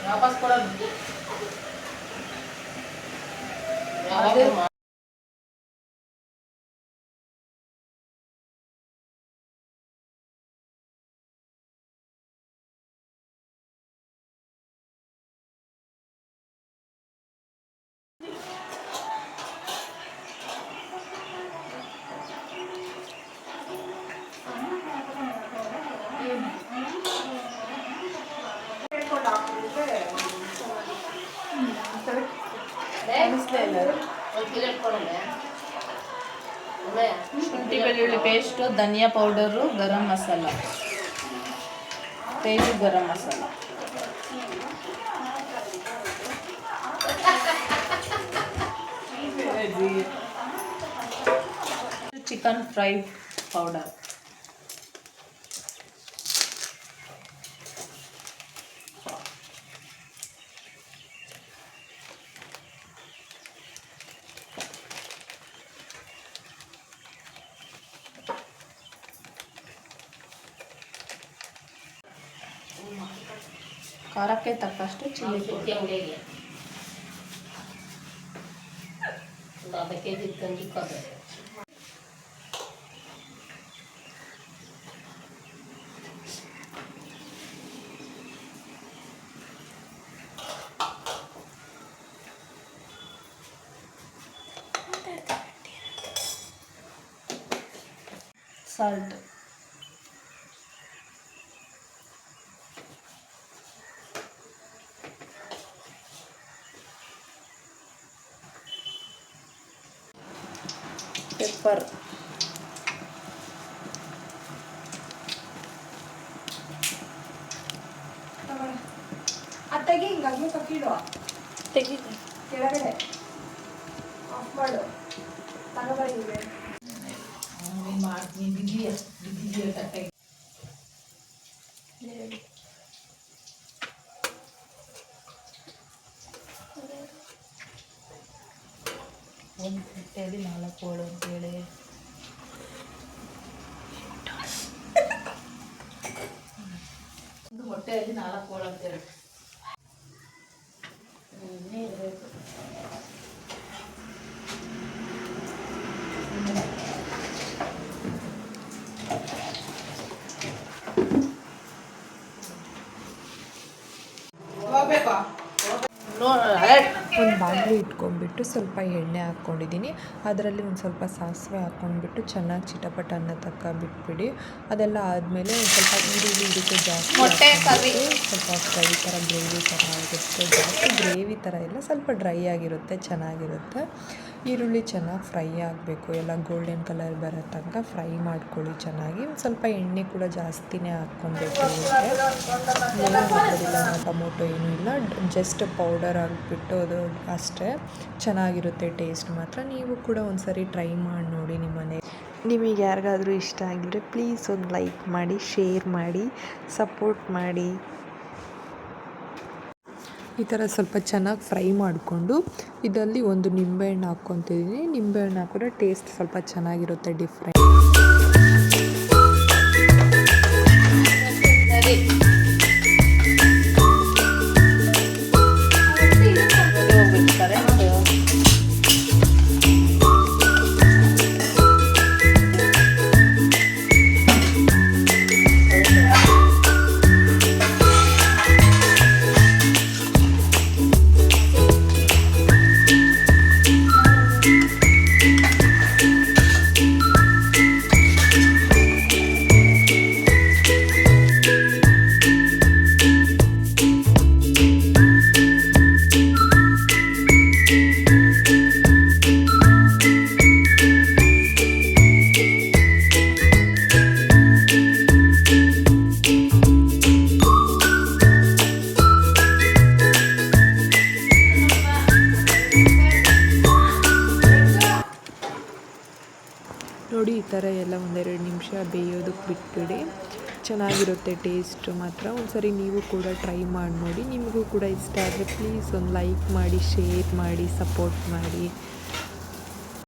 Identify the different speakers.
Speaker 1: ವಾಪಸ್ ಕೊಡೋದು ಶುಂಠಿ ಬೆಳ್ಳುಳ್ಳಿ ಪೇಸ್ಟು, ಧನಿಯಾ ಪೌಡರು, ಗರಂ ಮಸಾಲ, ತೇಜು garam masala. Chicken fry powder. ಖಾರಕ್ಕೆ ತಕ್ಕಷ್ಟು ಚಿಲ್ಲಿ ಪೌಡರ್. ಸಾಲ್ಟ್. ಪೆಪ್ಪರ್.
Speaker 2: ತೆಗಿ ಹಿಂಗಾಗಿ ಕೀಳು
Speaker 1: ತೆಗಿ
Speaker 2: ಕೆಳಗಡೆ ಆಫ್ ಮಾಡು ತಗೋಬಂದಿದೆ
Speaker 1: ಮಾಡ್ತೀನಿ. ಬಿದ್ದಿದೆಯಾ ತಟ್ಟೆಗೆ. ಒಂದು ತಟ್ಟೆಯಲ್ಲಿ 4 ಹೋಳು ಅಂತೇಳಿ ಒಂದು ಮೊಟ್ಟೆಯಲ್ಲಿ 4 ಹೋಳು ಅಂತೇಳಿ ಇನ್ನೇ ಇರಬೇಕು.
Speaker 3: ಒಂದು ಬಾಣಲಿ ಇಟ್ಕೊಂಡ್ಬಿಟ್ಟು ಸ್ವಲ್ಪ ಎಣ್ಣೆ ಹಾಕ್ಕೊಂಡಿದ್ದೀನಿ. ಅದರಲ್ಲಿ ಒಂದು ಸ್ವಲ್ಪ ಸಾಸಿವೆ ಹಾಕ್ಕೊಂಡ್ಬಿಟ್ಟು ಚೆನ್ನಾಗಿ ಚಿಟಪಟ ಅನ್ನೋ ತಕ್ಕ ಬಿಟ್ಬಿಡಿ. ಅದೆಲ್ಲ ಆದಮೇಲೆ ಒಂದು ಸ್ವಲ್ಪ ಈರುಳ್ಳಿ ಇದಕ್ಕೆ ಜಾಸ್ತಿ ಸ್ವಲ್ಪ ಫ್ರೈ ಥರ ಗ್ರೇವಿ ಥರ ಆಗುತ್ತೆ. ಜಾಸ್ತಿ ಗ್ರೇವಿ ಥರ ಇಲ್ಲ, ಸ್ವಲ್ಪ ಡ್ರೈ ಆಗಿರುತ್ತೆ, ಚೆನ್ನಾಗಿರುತ್ತೆ. ಈರುಳ್ಳಿ ಚೆನ್ನಾಗಿ ಫ್ರೈ ಆಗಬೇಕು, ಎಲ್ಲ ಗೋಲ್ಡನ್ ಕಲರ್ ಬರೋ ತನಕ ಫ್ರೈ ಮಾಡ್ಕೊಳ್ಳಿ ಚೆನ್ನಾಗಿ. ಸ್ವಲ್ಪ ಎಣ್ಣೆ ಕೂಡ ಜಾಸ್ತಿನೇ ಹಾಕ್ಕೊಬೇಕು. ಏನು ಹಾಕೋದಿಲ್ಲ, ಟೊಮೊಟೊ ಏನೂ ಇಲ್ಲ, ಜಸ್ಟ್ ಪೌಡರ್ ಹಾಕ್ಬಿಟ್ಟು ಅದು ಅಷ್ಟೇ. ಚೆನ್ನಾಗಿರುತ್ತೆ ಟೇಸ್ಟ್ ಮಾತ್ರ. ನೀವು ಕೂಡ ಒಂದು ಸರಿ ಟ್ರೈ ಮಾಡಿ ನೋಡಿ ನಿಮ್ಮ ಮನೆ. ನಿಮಗೆ ಯಾರಿಗಾದರೂ ಇಷ್ಟ ಆಗಿದ್ರೆ ಪ್ಲೀಸ್ ಒಂದು ಲೈಕ್ ಮಾಡಿ, ಶೇರ್ ಮಾಡಿ, ಸಪೋರ್ಟ್ ಮಾಡಿ. ಈ ಥರ ಸ್ವಲ್ಪ ಚೆನ್ನಾಗಿ ಫ್ರೈ ಮಾಡಿಕೊಂಡು ಇದರಲ್ಲಿ ಒಂದು ನಿಂಬೆಹಣ್ಣು ಹಾಕ್ಕೊತಿದ್ದೀನಿ. ನಿಂಬೆಹಣ್ಣು ಹಾಕಿದ್ರೆ ಟೇಸ್ಟ್ ಸ್ವಲ್ಪ ಚೆನ್ನಾಗಿರುತ್ತೆ, ಡಿಫ್ರೆಂಟ್. ನೋಡಿ ಈ ಥರ ಎಲ್ಲ 1-2 ನಿಮಿಷ ಬೇಯೋದಕ್ಕೆ ಬಿಟ್ಬಿಡಿ. ಚೆನ್ನಾಗಿರುತ್ತೆ ಟೇಸ್ಟ್ ಮಾತ್ರ. ಒಂದು ಸರಿ ನೀವು ಕೂಡ ಟ್ರೈ ಮಾಡಿ ನೋಡಿ. ನಿಮಗೂ ಕೂಡ ಇಷ್ಟ ಆದರೆ ಪ್ಲೀಸ್ ಒಂದು ಲೈಕ್ ಮಾಡಿ, ಶೇರ್ ಮಾಡಿ, ಸಪೋರ್ಟ್ ಮಾಡಿ.